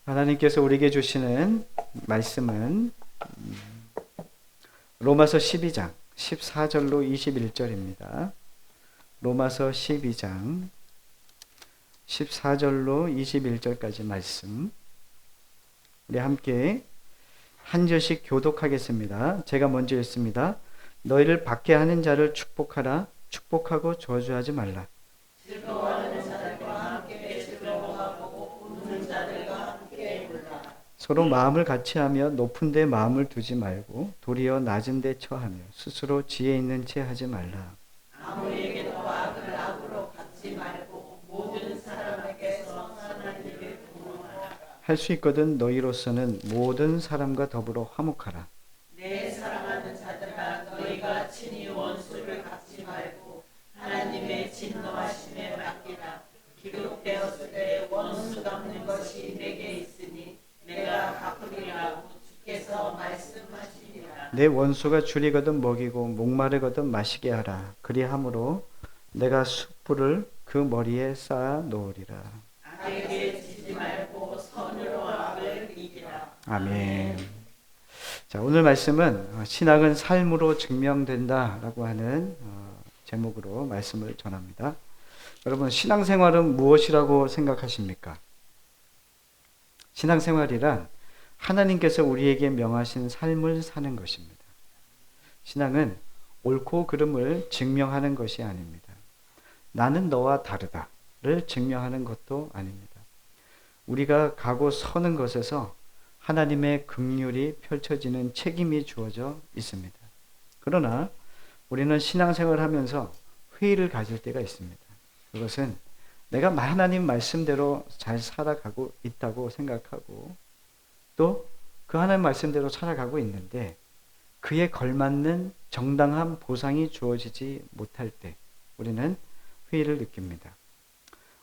하나님께서 우리에게 주시는 말씀은 로마서 12장 14절로 21절입니다. 로마서 12장 14절로 21절까지 말씀 우리 함께 한 절씩 교독하겠습니다. 제가 먼저 읽습니다. 너희를 박해하는 자를 축복하라. 축복하고 저주하지 말라. 즐거워하는 자들과 함께 즐거워하고 웃는 자들과 함께 울라. 서로 마음을 같이하며 높은 데 마음을 두지 말고 도리어 낮은 데 처하며 스스로 지혜 있는 채 하지 말라. 아무에게도 악을 악으로 갚지 말고 모든 사람에게서 선한 일을 도모하라. 할 수 있거든 너희로서는 모든 사람과 더불어 화목하라. 내 사랑하는 자들아 너희가 친히 원수를 갚지 말고 하나님의 진노하심에 맡기라. 기록되었을 때 원수 갚는 것이 내게 있으니 내가 갚으리라고 주께서 말씀하시니라. 내 원수가 줄이거든 먹이고 목마르거든 마시게 하라. 그리함으로 내가 숯불을 그 머리에 쌓아 놓으리라. 악에게 지지 말고 선으로 악을 이기라. 아멘. 자, 오늘 말씀은 신앙은 삶으로 증명된다라고 하는 제목으로 말씀을 전합니다. 여러분, 신앙생활은 무엇이라고 생각하십니까? 신앙생활이란 하나님께서 우리에게 명하신 삶을 사는 것입니다. 신앙은 옳고 그름을 증명하는 것이 아닙니다. 나는 너와 다르다를 증명하는 것도 아닙니다. 우리가 가고 서는 것에서 하나님의 긍휼이 펼쳐지는 책임이 주어져 있습니다. 그러나 우리는 신앙생활을 하면서 회의를 가질 때가 있습니다. 그것은 내가 하나님 말씀대로 잘 살아가고 있다고 생각하고 또 그 하나님 말씀대로 살아가고 있는데 그에 걸맞는 정당한 보상이 주어지지 못할 때 우리는 회의를 느낍니다.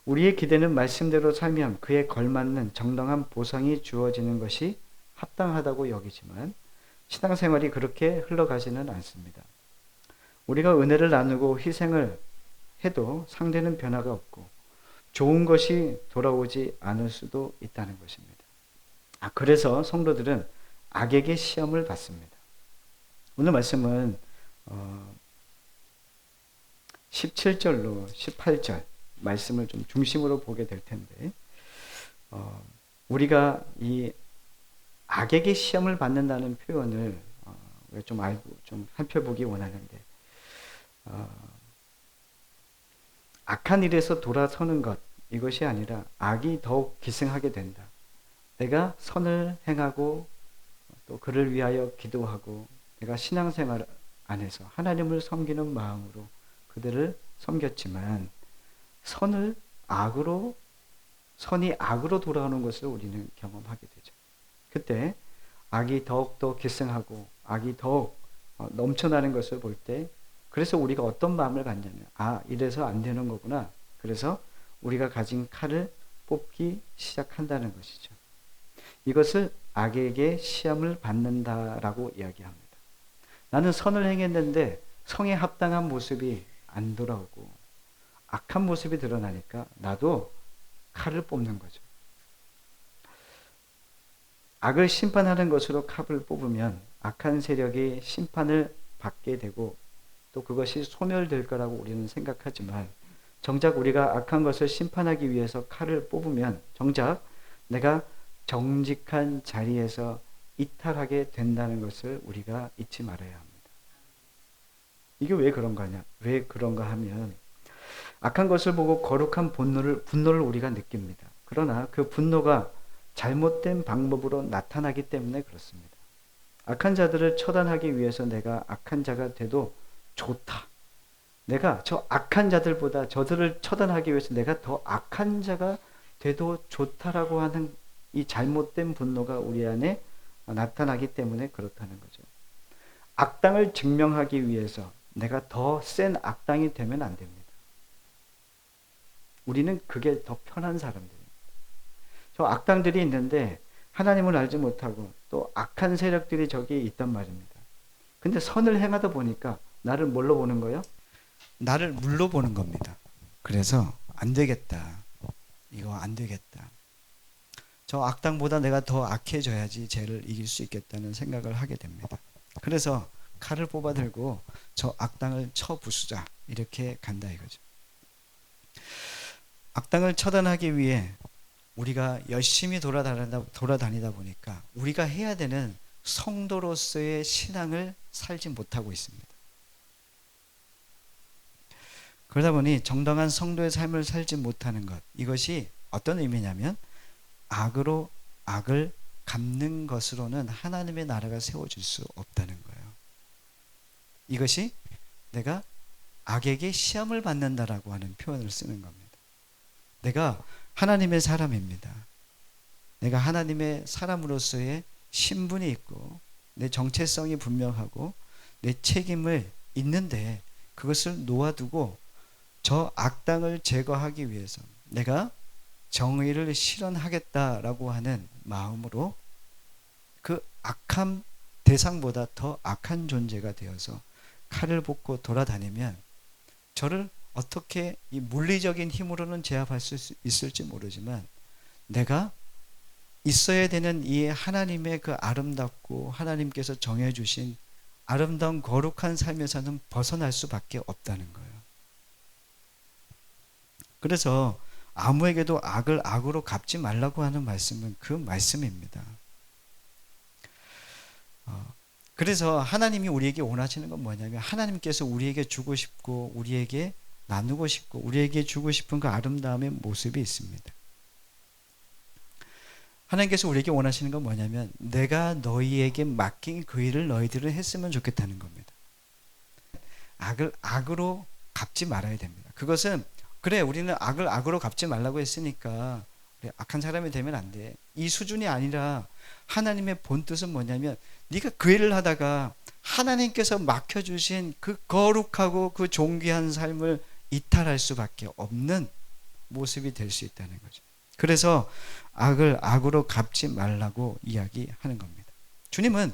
우리의 기대는 말씀대로 살면 그에 걸맞는 정당한 보상이 주어지는 것이 합당하다고 여기지만 신앙생활이 그렇게 흘러가지는 않습니다. 우리가 은혜를 나누고 희생을 해도 상대는 변화가 없고 좋은 것이 돌아오지 않을 수도 있다는 것입니다. 그래서 성도들은 악에게 시험을 받습니다. 오늘 말씀은 17절로 18절 말씀을 좀 중심으로 보게 될 텐데 우리가 이 악에게 시험을 받는다는 표현을 좀 알고 좀 살펴보기 원하는데 악한 일에서 돌아서는 것 이것이 아니라 악이 더욱 기승하게 된다. 내가 선을 행하고 또 그를 위하여 기도하고 내가 신앙생활 안에서 하나님을 섬기는 마음으로 그들을 섬겼지만 선이 악으로 돌아오는 것을 우리는 경험하게 되죠. 그때 악이 더욱더 기승하고 악이 더욱 넘쳐나는 것을 볼 때 그래서 우리가 어떤 마음을 갖냐면 이래서 안 되는 거구나. 그래서 우리가 가진 칼을 뽑기 시작한다는 것이죠. 이것을 악에게 시험을 받는다라고 이야기합니다. 나는 선을 행했는데 성에 합당한 모습이 안 돌아오고 악한 모습이 드러나니까 나도 칼을 뽑는 거죠. 악을 심판하는 것으로 칼을 뽑으면 악한 세력이 심판을 받게 되고 또 그것이 소멸될 거라고 우리는 생각하지만 정작 우리가 악한 것을 심판하기 위해서 칼을 뽑으면 정작 내가 정직한 자리에서 이탈하게 된다는 것을 우리가 잊지 말아야 합니다. 이게 왜 그런가 하면 악한 것을 보고 거룩한 분노를 우리가 느낍니다. 그러나 그 분노가 잘못된 방법으로 나타나기 때문에 그렇습니다. 악한 자들을 처단하기 위해서 내가 악한 자가 돼도 좋다. 내가 저 악한 자들보다 저들을 처단하기 위해서 내가 더 악한 자가 돼도 좋다라고 하는 이 잘못된 분노가 우리 안에 나타나기 때문에 그렇다는 거죠. 악당을 증명하기 위해서 내가 더 센 악당이 되면 안 됩니다. 우리는 그게 더 편한 사람들입니다. 저 악당들이 있는데 하나님을 알지 못하고 또 악한 세력들이 저기 있단 말입니다. 근데 선을 행하다 보니까 나를 뭘로 보는 거예요? 나를 물로 보는 겁니다. 그래서 안 되겠다. 이거 안 되겠다. 저 악당보다 내가 더 악해져야지 죄를 이길 수 있겠다는 생각을 하게 됩니다. 그래서 칼을 뽑아 들고 저 악당을 쳐 부수자 이렇게 간다 이거죠. 악당을 처단하기 위해 우리가 열심히 돌아다니다 보니까 우리가 해야 되는 성도로서의 신앙을 살지 못하고 있습니다. 그러다 보니 정당한 성도의 삶을 살지 못하는 것, 이것이 어떤 의미냐면 악으로 악을 갚는 것으로는 하나님의 나라가 세워질 수 없다는 거예요. 이것이 내가 악에게 시험을 받는다라고 하는 표현을 쓰는 겁니다. 내가 하나님의 사람입니다. 내가 하나님의 사람으로서의 신분이 있고 내 정체성이 분명하고 내 책임을 있는데 그것을 놓아두고 저 악당을 제거하기 위해서 내가 정의를 실현하겠다라고 하는 마음으로 그 악한 대상보다 더 악한 존재가 되어서 칼을 뽑고 돌아다니면 저를 어떻게 이 물리적인 힘으로는 제압할 수 있을지 모르지만 내가 있어야 되는 이 하나님의 그 아름답고 하나님께서 정해주신 아름다운 거룩한 삶에서는 벗어날 수밖에 없다는 거예요. 그래서 아무에게도 악을 악으로 갚지 말라고 하는 말씀은 그 말씀입니다. 그래서 하나님이 우리에게 원하시는 건 뭐냐면 하나님께서 우리에게 주고 싶고 우리에게 나누고 싶고 우리에게 주고 싶은 그 아름다움의 모습이 있습니다. 하나님께서 우리에게 원하시는 건 뭐냐면 내가 너희에게 맡긴 그 일을 너희들은 했으면 좋겠다는 겁니다. 악을 악으로 갚지 말아야 됩니다. 그것은 그래 우리는 악을 악으로 갚지 말라고 했으니까 그래, 악한 사람이 되면 안 돼. 이 수준이 아니라 하나님의 본뜻은 뭐냐면 네가 그 일을 하다가 하나님께서 맡겨주신 그 거룩하고 그 존귀한 삶을 이탈할 수밖에 없는 모습이 될 수 있다는 거죠. 그래서 악을 악으로 갚지 말라고 이야기하는 겁니다. 주님은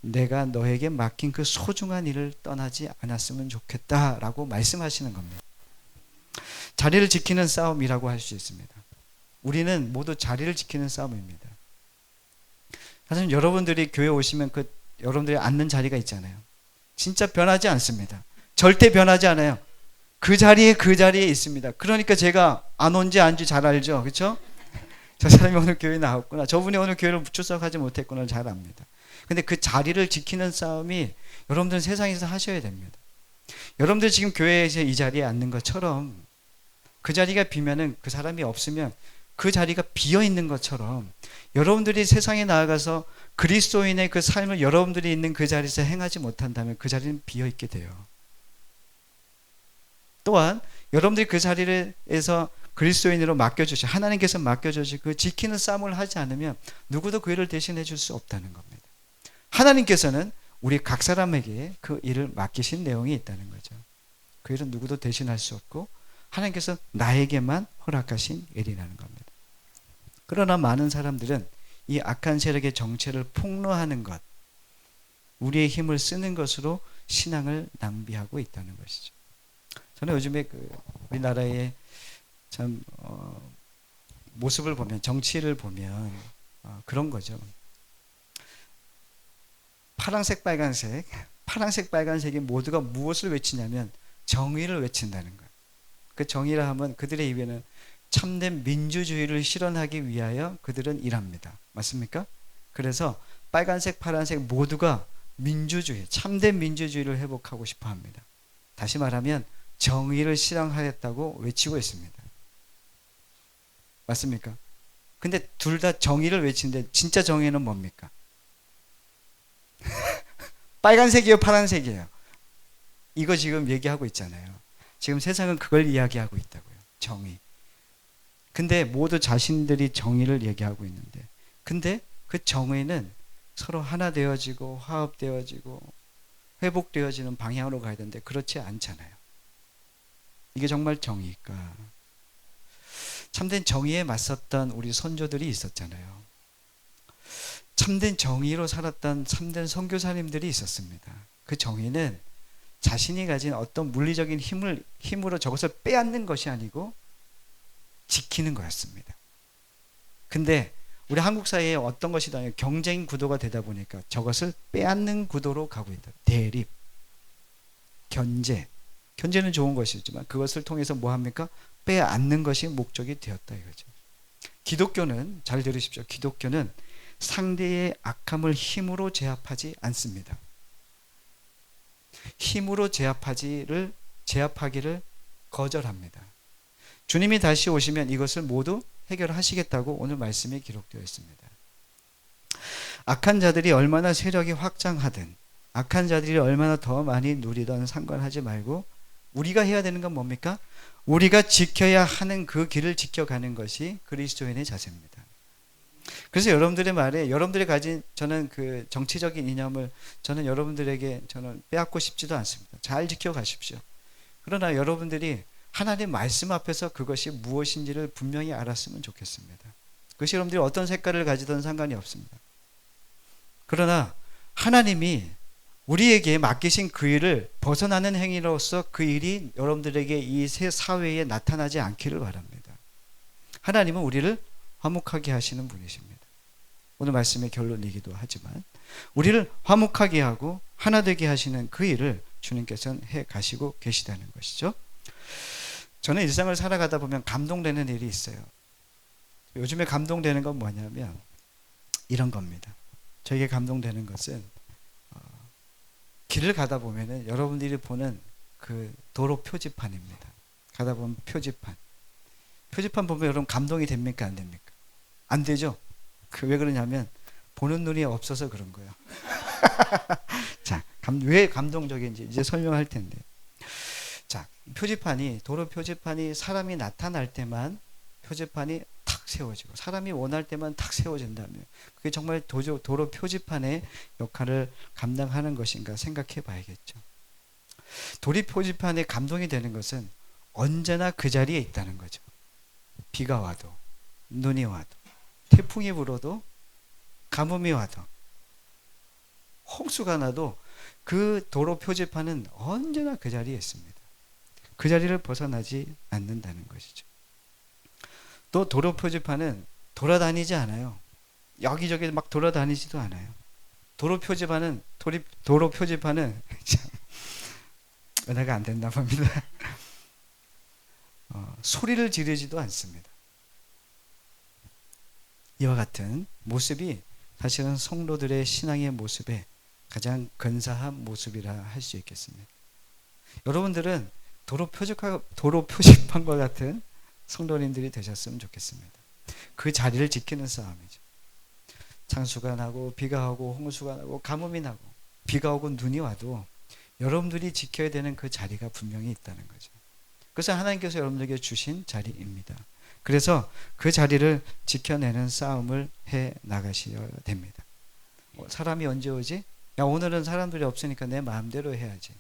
내가 너에게 맡긴 그 소중한 일을 떠나지 않았으면 좋겠다라고 말씀하시는 겁니다. 자리를 지키는 싸움이라고 할 수 있습니다. 우리는 모두 자리를 지키는 싸움입니다. 사실 여러분들이 교회 오시면 그 여러분들이 앉는 자리가 있잖아요. 진짜 변하지 않습니다. 절대 변하지 않아요. 그 자리에 있습니다. 그러니까 제가 안 온지 안지 잘 알죠. 그렇죠? 저 사람이 오늘 교회에 나왔구나. 저분이 오늘 교회를 출석하지 못했구나 잘 압니다. 근데 그 자리를 지키는 싸움이 여러분들은 세상에서 하셔야 됩니다. 여러분들 지금 교회에서 이 자리에 앉는 것처럼 그 자리가 비면은 그 사람이 없으면 그 자리가 비어 있는 것처럼 여러분들이 세상에 나아가서 그리스도인의 그 삶을 여러분들이 있는 그 자리에서 행하지 못한다면 그 자리는 비어 있게 돼요. 또한 여러분들이 그 자리에서 그리스도인으로 맡겨주시 하나님께서 맡겨주시 그 지키는 싸움을 하지 않으면 누구도 그 일을 대신해 줄 수 없다는 겁니다. 하나님께서는 우리 각 사람에게 그 일을 맡기신 내용이 있다는 거죠. 그 일은 누구도 대신할 수 없고 하나님께서 나에게만 허락하신 일이라는 겁니다. 그러나 많은 사람들은 이 악한 세력의 정체를 폭로하는 것, 우리의 힘을 쓰는 것으로 신앙을 낭비하고 있다는 것이죠. 저는 요즘에 우리나라의 참 모습을 보면 정치를 보면 그런 거죠. 파란색 빨간색이 모두가 무엇을 외치냐면 정의를 외친다는 거예요. 그 정의라 하면 그들의 입에는 참된 민주주의를 실현하기 위하여 그들은 일합니다. 맞습니까? 그래서 빨간색, 파란색 모두가 민주주의, 참된 민주주의를 회복하고 싶어 합니다. 다시 말하면 정의를 실현하겠다고 외치고 있습니다. 맞습니까? 근데 둘 다 정의를 외치는데 진짜 정의는 뭡니까? 빨간색이에요, 파란색이에요? 이거 지금 얘기하고 있잖아요. 지금 세상은 그걸 이야기하고 있다고요. 정의. 근데 모두 자신들이 정의를 얘기하고 있는데 근데 그 정의는 서로 하나 되어지고 화합되어지고 회복되어지는 방향으로 가야 되는데 그렇지 않잖아요. 이게 정말 정의일까? 참된 정의에 맞섰던 우리 선조들이 있었잖아요. 참된 정의로 살았던 참된 선교사님들이 있었습니다. 그 정의는 자신이 가진 어떤 물리적인 힘으로 저것을 빼앗는 것이 아니고 지키는 거였습니다. 근데 우리 한국 사회에 어떤 것이다 경쟁 구도가 되다 보니까 저것을 빼앗는 구도로 가고 있다. 대립, 견제는 좋은 것이지만 그것을 통해서 뭐 합니까? 빼앗는 것이 목적이 되었다 이거죠. 기독교는 잘 들으십시오. 기독교는 상대의 악함을 힘으로 제압하지 않습니다. 힘으로 제압하기를 거절합니다. 주님이 다시 오시면 이것을 모두 해결하시겠다고 오늘 말씀에 기록되어 있습니다. 악한 자들이 얼마나 세력이 확장하든 악한 자들이 얼마나 더 많이 누리든 상관하지 말고 우리가 해야 되는 건 뭡니까? 우리가 지켜야 하는 그 길을 지켜가는 것이 그리스도인의 자세입니다. 그래서 여러분들의 말에 여러분들이 가진 저는 그 정치적인 이념을 저는 여러분들에게 저는 빼앗고 싶지도 않습니다. 잘 지켜가십시오. 그러나 여러분들이 하나님 말씀 앞에서 그것이 무엇인지를 분명히 알았으면 좋겠습니다. 그것이 여러분들이 어떤 색깔을 가지든 상관이 없습니다. 그러나 하나님이 우리에게 맡기신 그 일을 벗어나는 행위로서 그 일이 여러분들에게 이 새 사회에 나타나지 않기를 바랍니다. 하나님은 우리를 화목하게 하시는 분이십니다. 오늘 말씀의 결론이기도 하지만 우리를 화목하게 하고 하나 되게 하시는 그 일을 주님께서는 해 가시고 계시다는 것이죠. 저는 일상을 살아가다 보면 감동되는 일이 있어요. 요즘에 감동되는 건 뭐냐면 이런 겁니다. 저에게 감동되는 것은 길을 가다 보면은 여러분들이 보는 그 도로 표지판입니다. 가다 보면 표지판 보면 여러분 감동이 됩니까? 안 됩니까? 안 되죠? 왜 그러냐면 보는 눈이 없어서 그런 거예요. 자, 왜 감동적인지 이제 설명할 텐데. 자, 도로 표지판이 사람이 나타날 때만 표지판이 탁 세워지고 사람이 원할 때만 탁 세워진다면 그게 정말 도로 표지판의 역할을 감당하는 것인가 생각해 봐야겠죠. 도로 표지판에 감동이 되는 것은 언제나 그 자리에 있다는 거죠. 비가 와도 눈이 와도 태풍이 불어도 가뭄이 와도 홍수가 나도 그 도로 표지판은 언제나 그 자리에 있습니다. 그 자리를 벗어나지 않는다는 것이죠. 또 도로 표지판은 돌아다니지 않아요. 여기저기 막 돌아다니지도 않아요. 도로 표지판은 참 은혜가 안 됐나 봅니다. 소리를 지르지도 않습니다. 이와 같은 모습이 사실은 성도들의 신앙의 모습의 가장 근사한 모습이라 할 수 있겠습니다. 여러분들은 도로 표지판과 같은 성도님들이 되셨으면 좋겠습니다. 그 자리를 지키는 싸움이죠. 창수가 나고 비가 오고 홍수가 나고 가뭄이 나고 비가 오고 눈이 와도 여러분들이 지켜야 되는 그 자리가 분명히 있다는 거죠. 그래서 하나님께서 여러분들에게 주신 자리입니다. 그래서 그 자리를 지켜내는 싸움을 해 나가셔야 됩니다. 사람이 언제 오지? 야, 오늘은 사람들이 없으니까 내 마음대로 해야지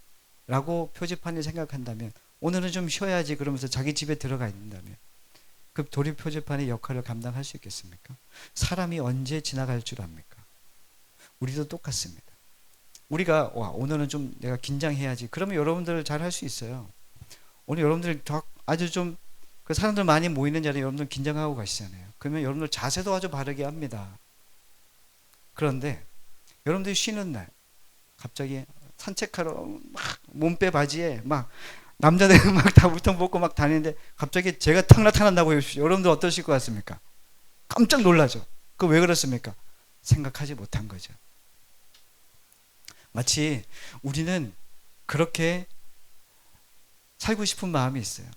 라고 표지판이 생각한다면 오늘은 좀 쉬어야지 그러면서 자기 집에 들어가 있는다면 그 도리 표지판의 역할을 감당할 수 있겠습니까? 사람이 언제 지나갈 줄 압니까? 우리도 똑같습니다. 우리가 오늘은 좀 내가 긴장해야지 그러면 여러분들 잘 할 수 있어요. 오늘 여러분들 아주 좀 그 사람들 많이 모이는 자리에 여러분들 긴장하고 가시잖아요. 그러면 여러분들 자세도 아주 바르게 합니다. 그런데 여러분들이 쉬는 날 갑자기 산책하러 막 몸빼 바지에 막 남자들은 막 다 울통 벗고 막 다니는데 갑자기 제가 탁 나타난다고 해주십시오. 여러분들 어떠실 것 같습니까? 깜짝 놀라죠. 그 왜 그렇습니까? 생각하지 못한 거죠. 마치 우리는 그렇게 살고 싶은 마음이 있어요.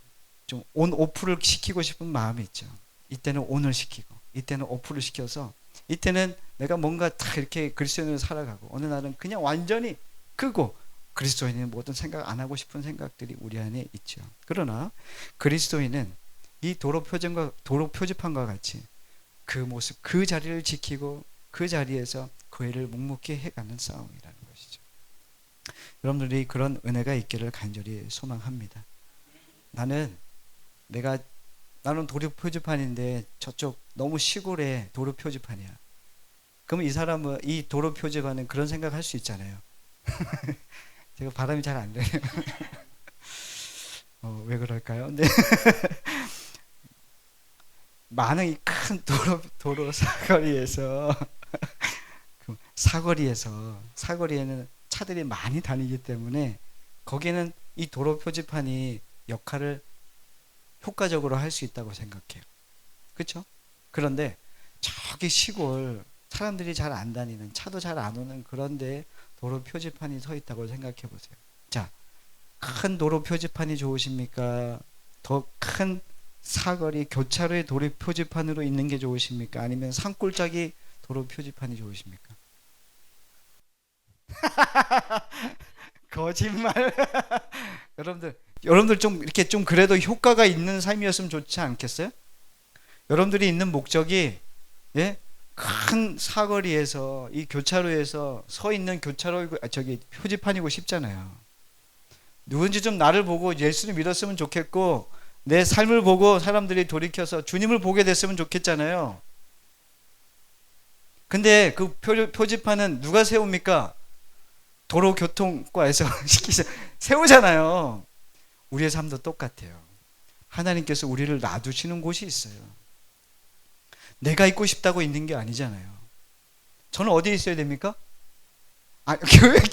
좀 온오프를 시키고 싶은 마음이 있죠. 이때는 온을 시키고 이때는 오프를 시켜서 이때는 내가 뭔가 다 이렇게 그리스도인으로 살아가고 어느 날은 그냥 완전히 끄고 그리스도인은 모든 생각 안 하고 싶은 생각들이 우리 안에 있죠. 그러나 그리스도인은 이 도로 표지판과 같이 그 모습, 그 자리를 지키고 그 자리에서 그 일을 묵묵히 해가는 싸움이라는 것이죠. 여러분들이 그런 은혜가 있기를 간절히 소망합니다. 나는 도로 표지판인데 저쪽 너무 시골에 도로 표지판이야. 그러면 이 사람은 이 도로 표지판은 그런 생각할 수 있잖아요. 제가 발음이 잘 안 돼요. 왜 그럴까요? 네. 많은 이 큰 도로 사거리에서 그 사거리에는 차들이 많이 다니기 때문에 거기에는 이 도로 표지판이 역할을 효과적으로 할 수 있다고 생각해요. 그렇죠? 그런데 저기 시골 사람들이 잘 안 다니는, 차도 잘 안 오는 그런데 도로 표지판이 서 있다고 생각해 보세요. 자, 큰 도로 표지판이 좋으십니까? 더 큰 사거리 교차로의 도로 표지판으로 있는 게 좋으십니까? 아니면 산골짜기 도로 표지판이 좋으십니까? 거짓말. 여러분들 좀 이렇게 좀 그래도 효과가 있는 삶이었으면 좋지 않겠어요? 여러분들이 있는 목적이, 예? 큰 사거리에서 이 교차로에서 서 있는 저기 표지판이고 싶잖아요. 누군지 좀 나를 보고 예수를 믿었으면 좋겠고, 내 삶을 보고 사람들이 돌이켜서 주님을 보게 됐으면 좋겠잖아요. 근데 그 표지판은 누가 세웁니까? 도로교통과에서 세우잖아요. 우리의 삶도 똑같아요. 하나님께서 우리를 놔두시는 곳이 있어요. 내가 있고 싶다고 있는 게 아니잖아요. 저는 어디에 있어야 됩니까?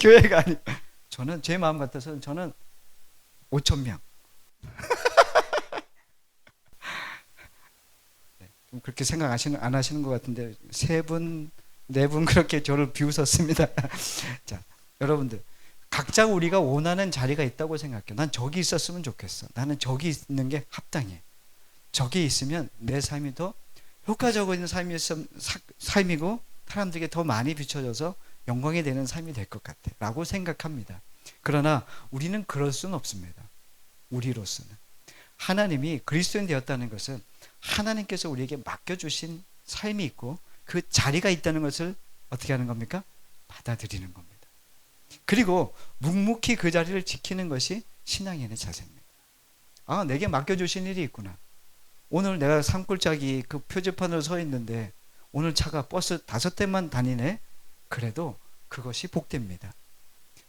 교회가 아니. 저는 제 마음 같아서 저는 5,000명. 좀 그렇게 생각 안 하시는 것 같은데 3분, 4분 그렇게 저를 비웃었습니다. 자, 여러분들 각자 우리가 원하는 자리가 있다고 생각해요. 난 저기 있었으면 좋겠어. 나는 저기 있는 게 합당해. 저기 있으면 내 삶이 더 효과적인 삶이고 사람들에게 더 많이 비춰져서 영광이 되는 삶이 될 것 같아 라고 생각합니다. 그러나 우리는 그럴 수는 없습니다. 우리로서는 하나님이 그리스도인 되었다는 것은 하나님께서 우리에게 맡겨주신 삶이 있고 그 자리가 있다는 것을 어떻게 하는 겁니까? 받아들이는 겁니다. 그리고 묵묵히 그 자리를 지키는 것이 신앙인의 자세입니다. 아, 내게 맡겨주신 일이 있구나. 오늘 내가 산골짜기 그 표지판으로 서 있는데 오늘 차가 버스 5대만 다니네. 그래도 그것이 복됩니다.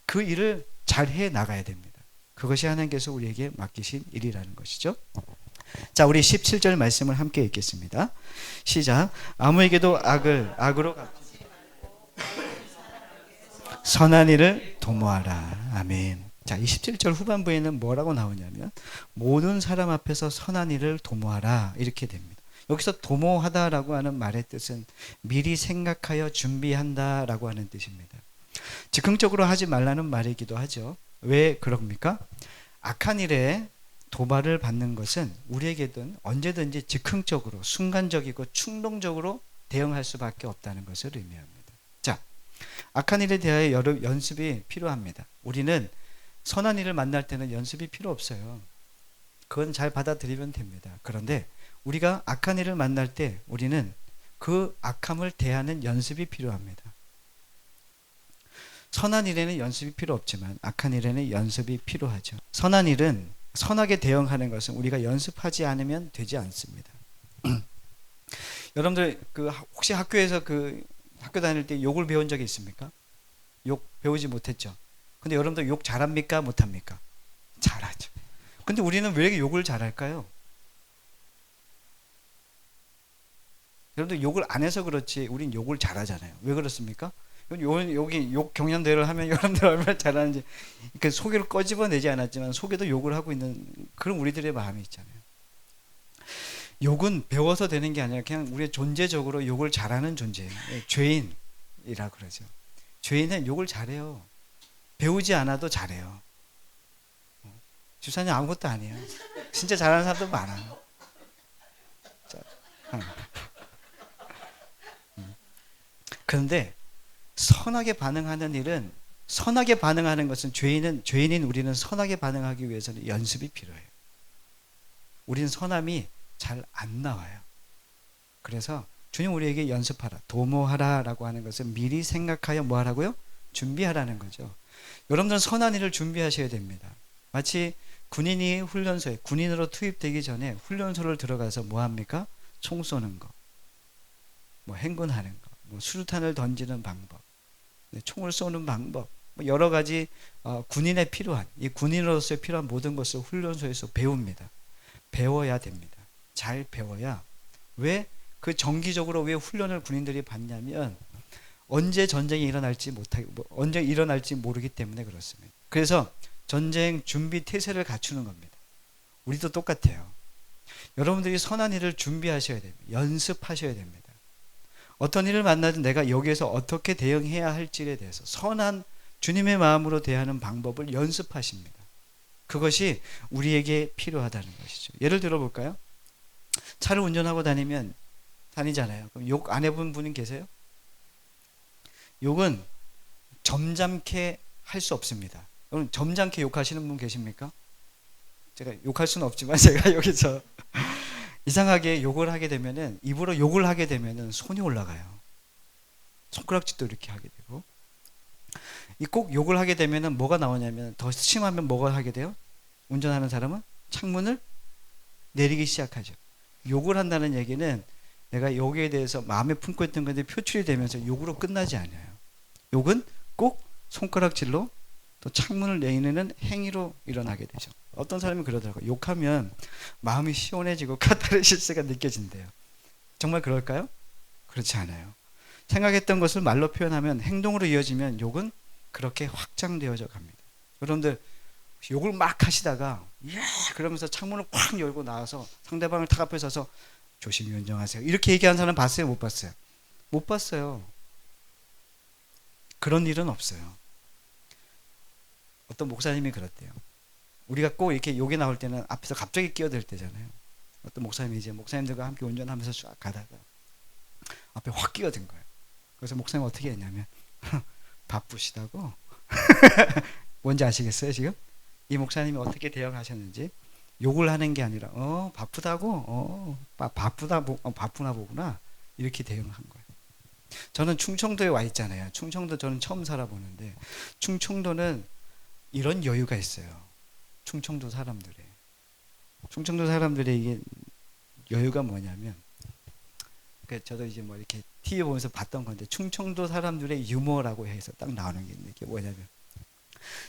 그 일을 잘 해 나가야 됩니다. 그것이 하나님께서 우리에게 맡기신 일이라는 것이죠. 자, 우리 17절 말씀을 함께 읽겠습니다. 시작. 아무에게도 악으로 갚지 선한 일을 도모하라. 아멘. 자, 27절 후반부에는 뭐라고 나오냐면 모든 사람 앞에서 선한 일을 도모하라 이렇게 됩니다. 여기서 도모하다라고 하는 말의 뜻은 미리 생각하여 준비한다라고 하는 뜻입니다. 즉흥적으로 하지 말라는 말이기도 하죠. 왜 그럽니까? 악한 일에 도발을 받는 것은 우리에게든 언제든지 즉흥적으로 순간적이고 충동적으로 대응할 수밖에 없다는 것을 의미합니다. 자, 악한 일에 대하여 여러 연습이 필요합니다. 우리는 선한 일을 만날 때는 연습이 필요 없어요. 그건 잘 받아들이면 됩니다. 그런데 우리가 악한 일을 만날 때 우리는 그 악함을 대하는 연습이 필요합니다. 선한 일에는 연습이 필요 없지만 악한 일에는 연습이 필요하죠. 선한 일은 선하게 대응하는 것은 우리가 연습하지 않으면 되지 않습니다. 여러분들 혹시 학교에서 학교 다닐 때 욕을 배운 적이 있습니까? 욕 배우지 못했죠. 근데 여러분들 욕 잘합니까? 못합니까? 잘하죠. 근데 우리는 왜 이렇게 욕을 잘할까요? 여러분들 욕을 안 해서 그렇지 우린 욕을 잘하잖아요. 왜 그렇습니까? 여기 욕 경연대회를 하면 여러분들 얼마나 잘하는지 그러니까 속에를 꺼집어내지 않았지만 속에도 욕을 하고 있는 그런 우리들의 마음이 있잖아요. 욕은 배워서 되는 게 아니라 그냥 우리의 존재적으로 욕을 잘하는 존재예요. 죄인이라 그러죠. 죄인은 욕을 잘해요. 배우지 않아도 잘해요. 집사님 아무것도 아니에요. 진짜 잘하는 사람도 많아요. 그런데 선하게 반응하는 일은 선하게 반응하는 것은 죄인인 우리는 선하게 반응하기 위해서는 연습이 필요해요. 우리는 선함이 잘 안 나와요. 그래서 주님 우리에게 연습하라, 도모하라라고 하는 것은 미리 생각하여 뭐 하라고요? 준비하라는 거죠. 여러분들은 선한 일을 준비하셔야 됩니다. 마치 군인이 훈련소에 군인으로 투입되기 전에 훈련소를 들어가서 뭐 합니까? 총 쏘는 거, 뭐 행군하는 거, 뭐 수류탄을 던지는 방법, 총을 쏘는 방법, 뭐 여러 가지 군인에 필요한 이 군인으로서 필요한 모든 것을 훈련소에서 배웁니다. 배워야 됩니다. 잘 배워야 왜? 그 정기적으로 왜 훈련을 군인들이 받냐면 언제 전쟁이 언제 일어날지 모르기 때문에 그렇습니다. 그래서 전쟁 준비 태세를 갖추는 겁니다. 우리도 똑같아요. 여러분들이 선한 일을 준비하셔야 됩니다. 연습하셔야 됩니다. 어떤 일을 만나든 내가 여기에서 어떻게 대응해야 할지에 대해서 선한 주님의 마음으로 대하는 방법을 연습하십니다. 그것이 우리에게 필요하다는 것이죠. 예를 들어 볼까요? 차를 운전하고 다니잖아요. 그럼 욕 안 해본 분이 계세요? 욕은 점잖게 할 수 없습니다. 여러분 점잖게 욕하시는 분 계십니까? 제가 욕할 수는 없지만 제가 여기서 이상하게 욕을 하게 되면은, 입으로 욕을 하게 되면은 손이 올라가요. 손가락질도 이렇게 하게 되고, 이 꼭 욕을 하게 되면은 뭐가 나오냐면, 더 심하면 뭐가 하게 돼요? 운전하는 사람은 창문을 내리기 시작하죠. 욕을 한다는 얘기는 내가 여기에 대해서 마음에 품고 있던 건데 표출이 되면서 욕으로 끝나지 않아요. 욕은 꼭 손가락질로 또 창문을 내리는 행위로 일어나게 되죠. 어떤 사람이 그러더라고요. 욕하면 마음이 시원해지고 카타르시스가 느껴진대요. 정말 그럴까요? 그렇지 않아요. 생각했던 것을 말로 표현하면 행동으로 이어지면 욕은 그렇게 확장되어져 갑니다. 여러분들 욕을 막 하시다가 그러면서 창문을 꽉 열고 나와서 상대방을 탁 앞에 서서 조심히 운전하세요 이렇게 얘기하는 사람 봤어요? 못 봤어요? 못 봤어요. 그런 일은 없어요. 어떤 목사님이 그랬대요. 우리가 꼭 이렇게 욕이 나올 때는 앞에서 갑자기 끼어들 때잖아요. 어떤 목사님이 이제 목사님들과 함께 운전하면서 쫙 가다가 앞에 확 끼어든 거예요. 그래서 목사님 어떻게 했냐면 바쁘시다고 뭔지 아시겠어요 지금? 이 목사님이 어떻게 대응하셨는지, 욕을 하는 게 아니라 바쁘다고 바쁘나 보구나 이렇게 대응한 거예요. 저는 충청도에 와 있잖아요. 충청도 저는 처음 살아보는데 충청도는 이런 여유가 있어요. 충청도 사람들의 이게 여유가 뭐냐면, 저도 이제 뭐 이렇게 TV 보면서 봤던 건데, 충청도 사람들의 유머라고 해서 딱 나오는 게 있는데, 이게 뭐냐면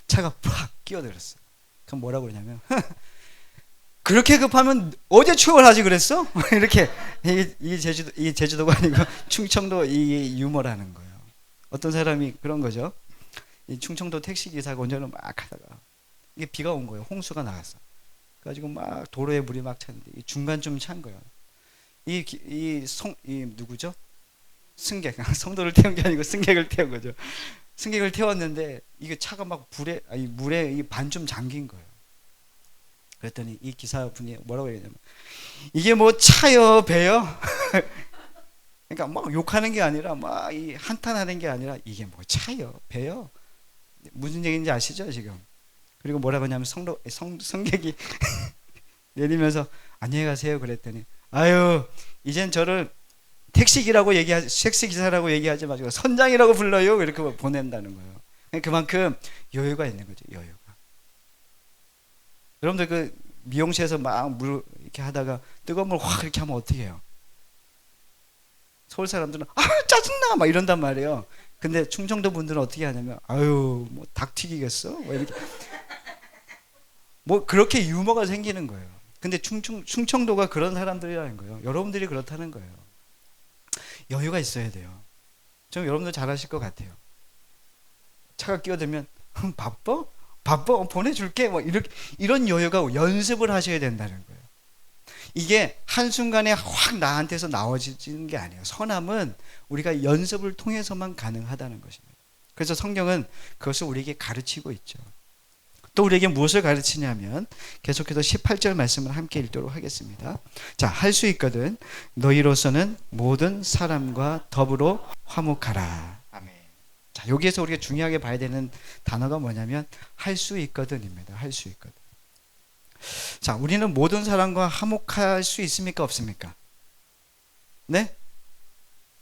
차가 팍 끼어들었어. 그럼 뭐라고 그러냐면 그렇게 급하면 어제 출발하지 그랬어? 이렇게 이게 제주도가 아니고 충청도 이 유머라는 거예요. 어떤 사람이 그런 거죠. 이 충청도 택시 기사가 운전을 막 하다가 이게 비가 온 거예요. 홍수가 나갔어. 그래가지고 막 도로에 물이 막 찼는데 이 중간쯤 찬 거예요. 이 누구죠? 승객, 성도를 태운 게 아니고 승객을 태운 거죠. 승객을 태웠는데 이게 차가 막 물에 이 반쯤 잠긴 거예요. 그랬더니 이 기사분이 뭐라고 얘기하냐면, 이게 뭐 차요 배요? 그러니까 막 욕하는 게 아니라 막 이 한탄하는 게 아니라 이게 뭐 차요 배요? 무슨 얘기인지 아시죠 지금? 그리고 뭐라고 하냐면 승객이 내리면서 안녕히 가세요 그랬더니, 아유 이젠 저를 택시 기사라고 얘기하지 마시고 선장이라고 불러요 이렇게 보낸다는 거예요. 그만큼 여유가 있는 거죠. 여유가. 여러분들 그 미용실에서 막 물 이렇게 하다가 뜨거운 물 확 이렇게 하면 어떻게 해요? 서울 사람들은 짜증나 막 이런단 말이에요. 근데 충청도 분들은 어떻게 하냐면 아유 뭐 닭 튀기겠어? 뭐 이렇게 뭐 그렇게 유머가 생기는 거예요. 근데 충청도가 그런 사람들이라는 거예요. 여러분들이 그렇다는 거예요. 여유가 있어야 돼요. 좀 여러분들 잘하실 것 같아요. 차가 끼어들면 바빠? 보내줄게 뭐 이런 여유가 연습을 하셔야 된다는 거예요. 이게 한순간에 확 나한테서 나와지는 게 아니에요. 선함은 우리가 연습을 통해서만 가능하다는 것입니다. 그래서 성경은 그것을 우리에게 가르치고 있죠. 또 우리에게 무엇을 가르치냐면 계속해서 18절 말씀을 함께 읽도록 하겠습니다. 자, 할 수 있거든 너희로서는 모든 사람과 더불어 화목하라. 아멘. 자, 여기에서 우리가 중요하게 봐야 되는 단어가 뭐냐면 할 수 있거든입니다. 할 수 있거든. 자, 우리는 모든 사람과 화목할 수 있습니까? 없습니까? 네?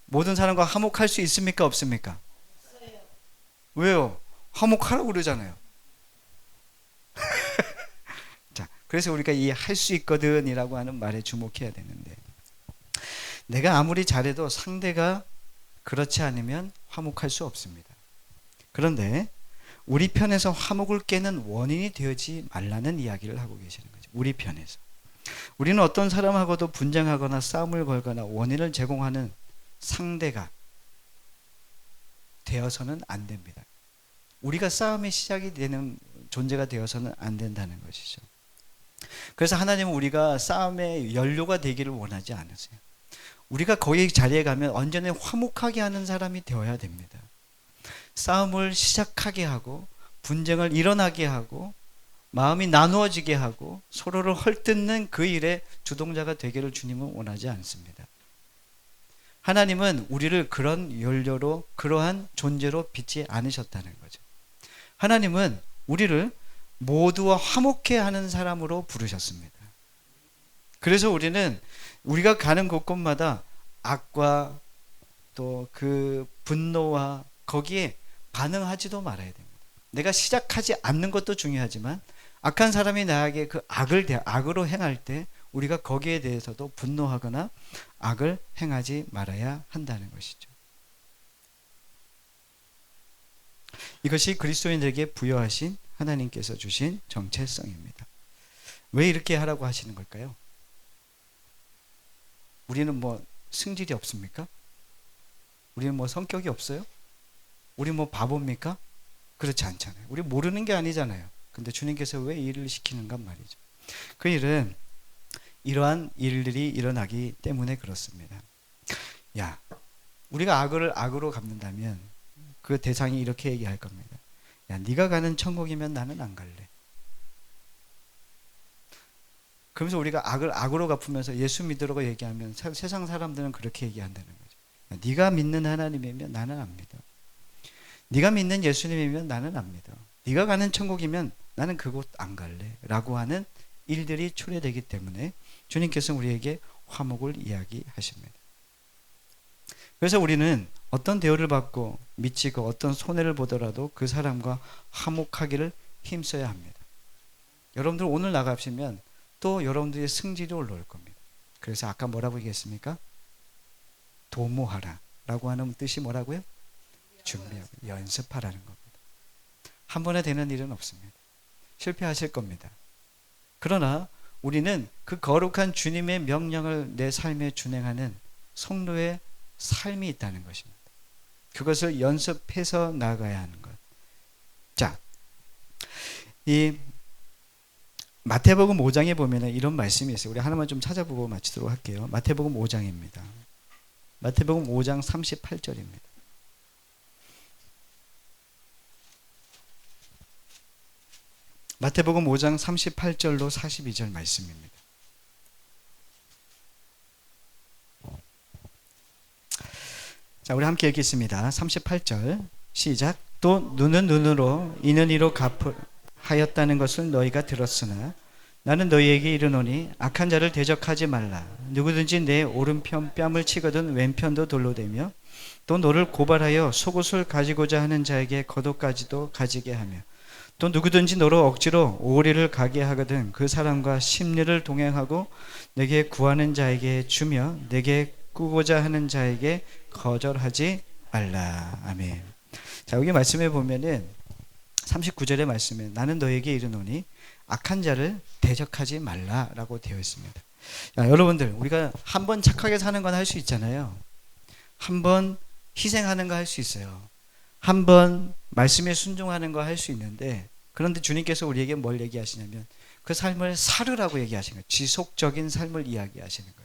모든 사람과 화목할 수 있습니까? 없습니까? 없어요. 왜요? 화목하라고 그러잖아요. 자, 그래서 우리가 이 할 수 있거든이라고 하는 말에 주목해야 되는데, 내가 아무리 잘해도 상대가 그렇지 않으면 화목할 수 없습니다. 그런데 우리 편에서 화목을 깨는 원인이 되지 말라는 이야기를 하고 계시는 거죠. 우리 편에서. 우리는 어떤 사람하고도 분쟁하거나 싸움을 걸거나 원인을 제공하는 상대가 되어서는 안 됩니다. 우리가 싸움의 시작이 되는 존재가 되어서는 안 된다는 것이죠. 그래서 하나님은 우리가 싸움의 연료가 되기를 원하지 않으세요. 우리가 거기 자리에 가면 언제나 화목하게 하는 사람이 되어야 됩니다. 싸움을 시작하게 하고 분쟁을 일어나게 하고 마음이 나누어지게 하고 서로를 헐뜯는 그 일에 주동자가 되기를 주님은 원하지 않습니다. 하나님은 우리를 그런 연료로 그러한 존재로 빚지 않으셨다는 거죠. 하나님은 우리를 모두와 화목해 하는 사람으로 부르셨습니다. 그래서 우리는 우리가 가는 곳곳마다 악과 또 그 분노와 거기에 반응하지도 말아야 됩니다. 내가 시작하지 않는 것도 중요하지만 악한 사람이 나에게 그 악으로 행할 때 우리가 거기에 대해서도 분노하거나 악을 행하지 말아야 한다는 것이죠. 이것이 그리스도인들에게 부여하신 하나님께서 주신 정체성입니다. 왜 이렇게 하라고 하시는 걸까요? 우리는 뭐 승질이 없습니까? 우리는 뭐 성격이 없어요? 우리 뭐 바보입니까? 그렇지 않잖아요. 우리 모르는 게 아니잖아요. 근데 주님께서 왜 이 일을 시키는가 말이죠. 그 일은 이러한 일들이 일어나기 때문에 그렇습니다. 야, 우리가 악을 악으로 갚는다면 그 대상이 이렇게 얘기할 겁니다. 야, 네가 가는 천국이면 나는 안 갈래. 그러면서 우리가 악을 악으로 갚으면서 예수 믿으라고 얘기하면 세상 사람들은 그렇게 얘기한다는 거죠. 야, 네가 믿는 하나님이면 나는 안 믿어. 네가 믿는 예수님이면 나는 안 믿어. 네가 가는 천국이면 나는 그곳 안 갈래 라고 하는 일들이 초래되기 때문에 주님께서 우리에게 화목을 이야기하십니다. 그래서 우리는 어떤 대우를 받고 미치고 어떤 손해를 보더라도 그 사람과 화목하기를 힘써야 합니다. 여러분들 오늘 나가시면 또 여러분들의 승질이 올라올 겁니다. 그래서 아까 뭐라고 얘기했습니까? 도모하라 라고 하는 뜻이 뭐라고요? 준비하고 연습하라는 겁니다. 한 번에 되는 일은 없습니다. 실패하실 겁니다. 그러나 우리는 그 거룩한 주님의 명령을 내 삶에 준행하는 성도의 삶이 있다는 것입니다. 그것을 연습해서 나가야 하는 것. 자, 이 마태복음 5장에 보면 이런 말씀이 있어요. 우리 하나만 좀 찾아보고 마치도록 할게요. 마태복음 5장입니다. 마태복음 5장 38절입니다. 마태복음 5장 38절로 42절 말씀입니다. 자, 우리 함께 읽겠습니다. 38절 시작. 또 눈은 눈으로 이는 이로 갚하였다는 것을 너희가 들었으나 나는 너희에게 이르노니 악한 자를 대적하지 말라. 누구든지 내 오른편 뺨을 치거든 왼편도 돌로 대며 또 너를 고발하여 속옷을 가지고자 하는 자에게 겉옷까지도 가지게 하며 또 누구든지 너로 억지로 오리를 가게 하거든 그 사람과 심리를 동행하고 내게 구하는 자에게 주며 내게 꾸고자 하는 자에게 거절하지 말라. 아멘. 자, 여기 말씀해 보면은 39절의 말씀에 나는 너에게 이르노니 악한 자를 대적하지 말라라고 되어 있습니다. 야, 여러분들 우리가 한번 착하게 사는 건 할 수 있잖아요. 한번 희생하는 거 할 수 있어요. 한번 말씀에 순종하는 거 할 수 있는데 그런데 주님께서 우리에게 뭘 얘기하시냐면 그 삶을 살으라고 얘기하시는 거예요. 지속적인 삶을 이야기하시는 거예요.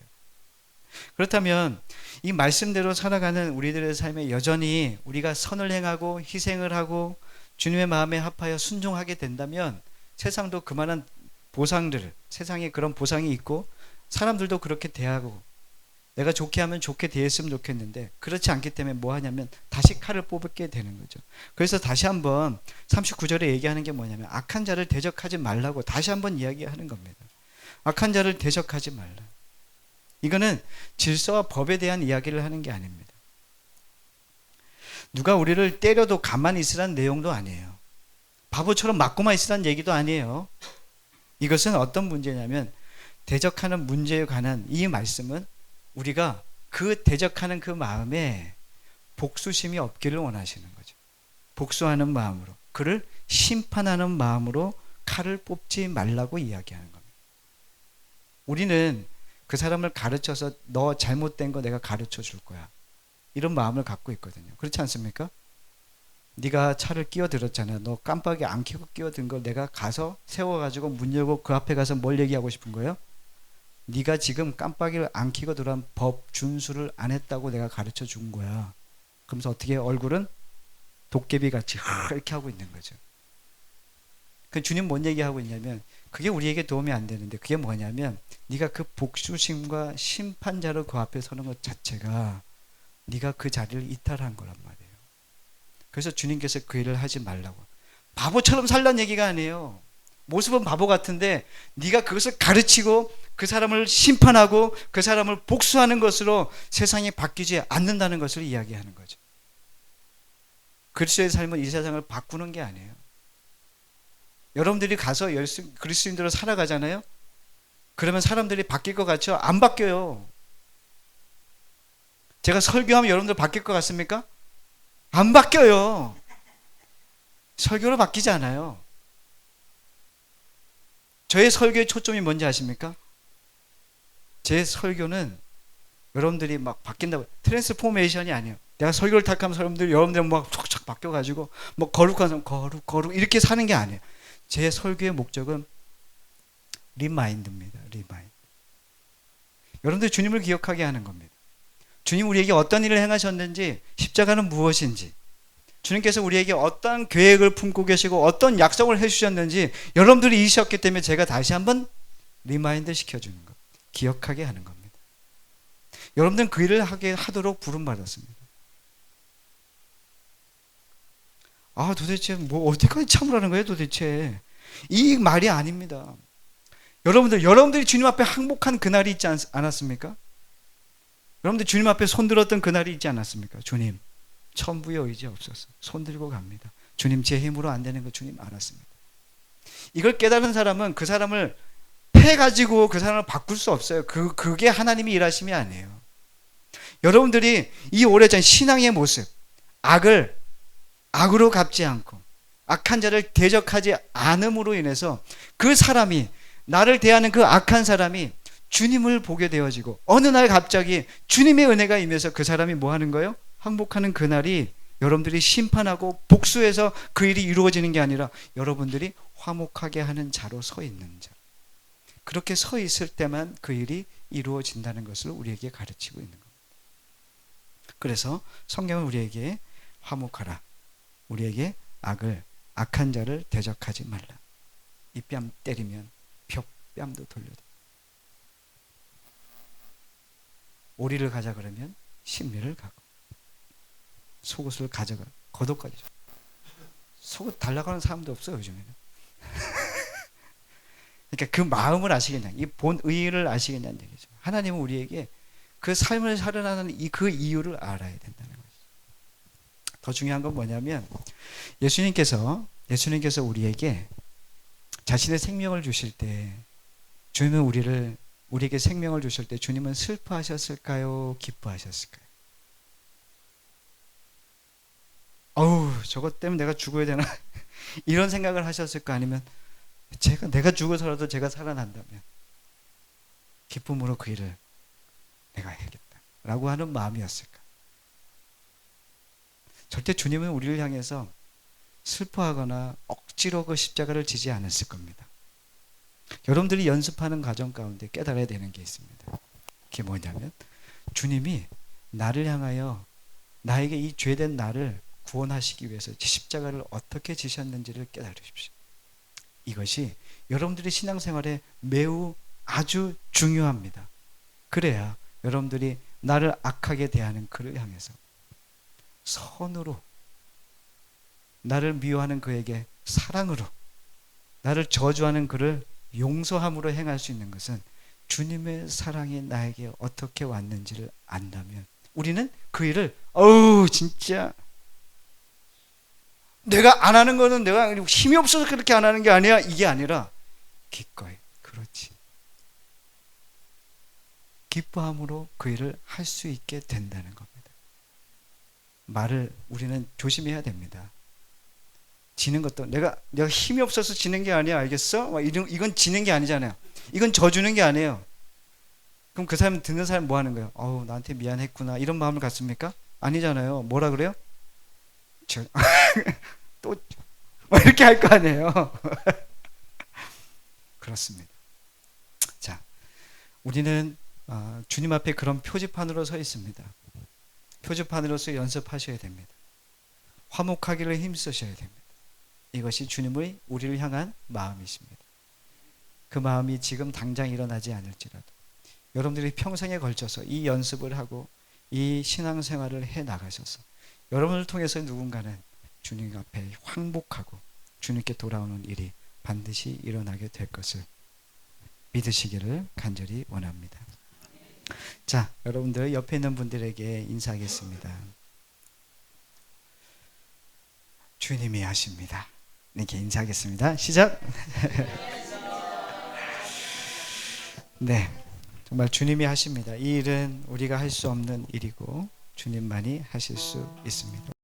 그렇다면 이 말씀대로 살아가는 우리들의 삶에 여전히 우리가 선을 행하고 희생을 하고 주님의 마음에 합하여 순종하게 된다면 세상도 그만한 보상들을 세상에 그런 보상이 있고 사람들도 그렇게 대하고 내가 좋게 하면 좋게 대했으면 좋겠는데 그렇지 않기 때문에 뭐 하냐면 다시 칼을 뽑게 되는 거죠. 그래서 다시 한번 39절에 얘기하는 게 뭐냐면 악한 자를 대적하지 말라고 다시 한번 이야기하는 겁니다. 악한 자를 대적하지 말라. 이거는 질서와 법에 대한 이야기를 하는 게 아닙니다. 누가 우리를 때려도 가만히 있으라는 내용도 아니에요. 바보처럼 맞고만 있으라는 얘기도 아니에요. 이것은 어떤 문제냐면 대적하는 문제에 관한 이 말씀은 우리가 그 대적하는 그 마음에 복수심이 없기를 원하시는 거죠. 복수하는 마음으로 그를 심판하는 마음으로 칼을 뽑지 말라고 이야기하는 겁니다. 우리는 그 사람을 가르쳐서 너 잘못된 거 내가 가르쳐 줄 거야. 이런 마음을 갖고 있거든요. 그렇지 않습니까? 네가 차를 끼어들었잖아. 너 깜빡이 안 켜고 끼어든 걸 내가 가서 세워가지고 문 열고 그 앞에 가서 뭘 얘기하고 싶은 거예요? 네가 지금 깜빡이를 안 켜고 들어간 법 준수를 안 했다고 내가 가르쳐 준 거야. 그러면서 어떻게 얼굴은 도깨비 같이 이렇게 하고 있는 거죠. 그 주님 뭔 얘기하고 있냐면 그게 우리에게 도움이 안 되는데 그게 뭐냐면 네가 그 복수심과 심판자로 그 앞에 서는 것 자체가 네가 그 자리를 이탈한 거란 말이에요. 그래서 주님께서 그 일을 하지 말라고. 바보처럼 살란 얘기가 아니에요. 모습은 바보 같은데 네가 그것을 가르치고 그 사람을 심판하고 그 사람을 복수하는 것으로 세상이 바뀌지 않는다는 것을 이야기하는 거죠. 그리스도의 삶은 이 세상을 바꾸는 게 아니에요. 여러분들이 가서 그리스도인들로 살아가잖아요. 그러면 사람들이 바뀔 것 같죠? 안 바뀌어요. 제가 설교하면 여러분들 바뀔 것 같습니까? 안 바뀌어요. 설교로 바뀌지 않아요. 저의 설교의 초점이 뭔지 아십니까? 제 설교는 여러분들이 막 바뀐다고 트랜스포메이션이 아니에요. 내가 설교를 탁 하면 여러분들 막 촉촉 바뀌어가지고 뭐 거룩한 사람 거룩 이렇게 사는 게 아니에요. 제 설교의 목적은 리마인드입니다. 리마인드. 여러분들 주님을 기억하게 하는 겁니다. 주님 우리에게 어떤 일을 행하셨는지, 십자가는 무엇인지, 주님께서 우리에게 어떤 계획을 품고 계시고 어떤 약속을 해주셨는지 여러분들이 잊으셨기 때문에 제가 다시 한번 리마인드 시켜주는 것, 기억하게 하는 겁니다. 여러분들은 그 일을 하도록 부름받았습니다. 도대체 뭐 어디까지 참으라는 거예요 도대체. 이 말이 아닙니다. 여러분들이 주님 앞에 항복한 그날이 있지 않았습니까? 여러분들 주님 앞에 손들었던 그날이 있지 않았습니까? 주님 천부의 의지 없어서 손들고 갑니다. 주님 제 힘으로 안 되는 거 주님 알았습니다. 이걸 깨달은 사람은 그 사람을 패가지고 그 사람을 바꿀 수 없어요. 그게 하나님이 일하심이 아니에요. 여러분들이 이 오래전 신앙의 모습, 악으로 갚지 않고 악한 자를 대적하지 않음으로 인해서 그 사람이, 나를 대하는 그 악한 사람이 주님을 보게 되어지고 어느 날 갑자기 주님의 은혜가 임해서 그 사람이 뭐 하는 거예요? 항복하는 그날이 여러분들이 심판하고 복수해서 그 일이 이루어지는 게 아니라 여러분들이 화목하게 하는 자로 서 있는 자. 그렇게 서 있을 때만 그 일이 이루어진다는 것을 우리에게 가르치고 있는 겁니다. 그래서 성경은 우리에게 화목하라, 우리에게 악한 자를 대적하지 말라. 이 뺨 때리면 뺨도 돌려다. 오리를 가자 그러면 신미를 가고, 속옷을 가져가 겉옷까지. 속옷 달라고 하는 사람도 없어요 요즘에는. 그러니까 그 마음을 아시겠냐, 이 본의를 아시겠냐는 얘기죠. 하나님은 우리에게 그 삶을 살아나는 그 이유를 알아야 된다는 거죠. 더 중요한 건 뭐냐면 예수님께서 우리에게 자신의 생명을 주실 때, 주님은 우리에게 생명을 주실 때 주님은 슬퍼하셨을까요? 기뻐하셨을까요? 저것 때문에 내가 죽어야 되나? 이런 생각을 하셨을까? 아니면 내가 죽어서라도 제가 살아난다면 기쁨으로 그 일을 내가 해야겠다 라고 하는 마음이었을까? 절대 주님은 우리를 향해서 슬퍼하거나 억지로 그 십자가를 지지 않았을 겁니다. 여러분들이 연습하는 과정 가운데 깨달아야 되는 게 있습니다. 그게 뭐냐면 주님이 나를 향하여, 나에게 이 죄된 나를 구원하시기 위해서 십자가를 어떻게 지셨는지를 깨달으십시오. 이것이 여러분들의 신앙생활에 매우 아주 중요합니다. 그래야 여러분들이 나를 악하게 대하는 그를 향해서 선으로, 나를 미워하는 그에게 사랑으로, 나를 저주하는 그를 용서함으로 행할 수 있는 것은 주님의 사랑이 나에게 어떻게 왔는지를 안다면 우리는 그 일을 진짜 내가 안 하는 거는 내가 힘이 없어서 그렇게 안 하는 게 아니야, 이게 아니라 기꺼이, 그렇지, 기뻐함으로 그 일을 할 수 있게 된다는 겁니다. 말을 우리는 조심해야 됩니다. 지는 것도 내가 힘이 없어서 지는 게 아니야, 알겠어? 이건 지는 게 아니잖아요. 이건 져주는 게 아니에요. 그럼 그 사람 듣는 사람 뭐 하는 거예요? 어우, 나한테 미안했구나. 이런 마음을 갖습니까? 아니잖아요. 뭐라 그래요? 저, 또, 뭐 이렇게 할 거 아니에요. 그렇습니다. 자, 우리는 주님 앞에 그런 표지판으로 서 있습니다. 표지판으로서 연습하셔야 됩니다. 화목하기를 힘쓰셔야 됩니다. 이것이 주님의 우리를 향한 마음이십니다. 그 마음이 지금 당장 일어나지 않을지라도 여러분들이 평생에 걸쳐서 이 연습을 하고 이 신앙생활을 해 나가셔서 여러분을 통해서 누군가는 주님 앞에 황복하고 주님께 돌아오는 일이 반드시 일어나게 될 것을 믿으시기를 간절히 원합니다. 자, 여러분들 옆에 있는 분들에게 인사하겠습니다. 주님이 하십니다. 이렇게 인사하겠습니다. 시작. 네, 정말 주님이 하십니다. 이 일은 우리가 할 수 없는 일이고 주님만이 하실 수 있습니다.